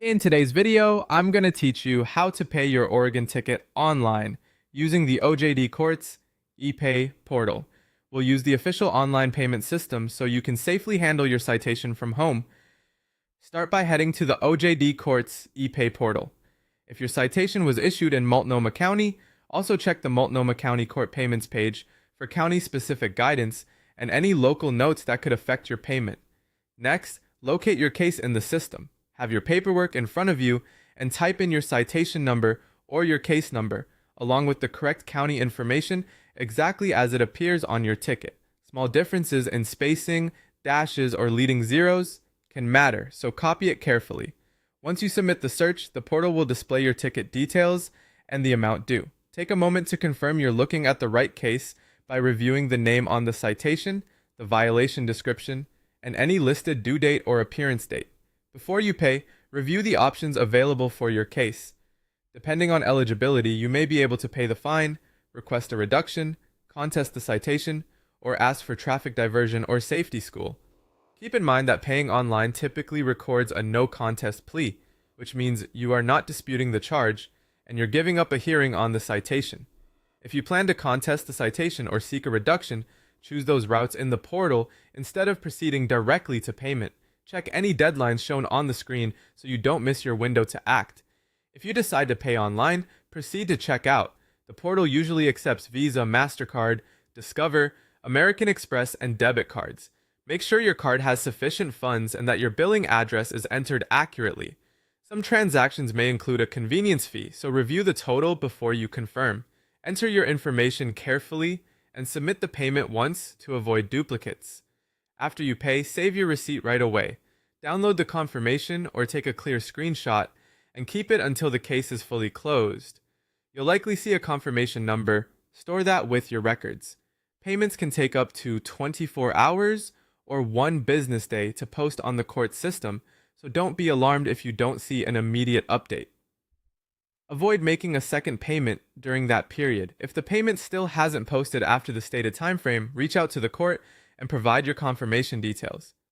In today's video, I'm going to teach you how to pay your Oregon ticket online using the OJD Courts ePay portal. We'll use the official online payment system so you can safely handle your citation from home. Start by heading to the OJD Courts ePay portal. If your citation was issued in Multnomah County, also check the Multnomah County Court Payments page for county-specific guidance and any local notes that could affect your payment. Next, locate your case in the system. Have your paperwork in front of you and type in your citation number or your case number, along with the correct county information exactly as it appears on your ticket. Small differences in spacing, dashes, or leading zeros can matter, so copy it carefully. Once you submit the search, the portal will display your ticket details and the amount due. Take a moment to confirm you're looking at the right case by reviewing the name on the citation, the violation description, and any listed due date or appearance date. Before you pay, review the options available for your case. Depending on eligibility, you may be able to pay the fine, request a reduction, contest the citation, or ask for traffic diversion or safety school. Keep in mind that paying online typically records a no contest plea, which means you are not disputing the charge and you're giving up a hearing on the citation. If you plan to contest the citation or seek a reduction, choose those routes in the portal instead of proceeding directly to payment. Check any deadlines shown on the screen so you don't miss your window to act. If you decide to pay online, proceed to check out. The portal usually accepts Visa, MasterCard, Discover, American Express, and debit cards. Make sure your card has sufficient funds and that your billing address is entered accurately. Some transactions may include a convenience fee, so review the total before you confirm. Enter your information carefully and submit the payment once to avoid duplicates. After you pay, save your receipt right away. Download the confirmation or take a clear screenshot and keep it until the case is fully closed. You'll likely see a confirmation number. Store that with your records. Payments can take up to 24 hours or 1 business day to post on the court system, so don't be alarmed if you don't see an immediate update. Avoid making a second payment during that period. If the payment still hasn't posted after the stated timeframe, reach out to the court and provide your confirmation details.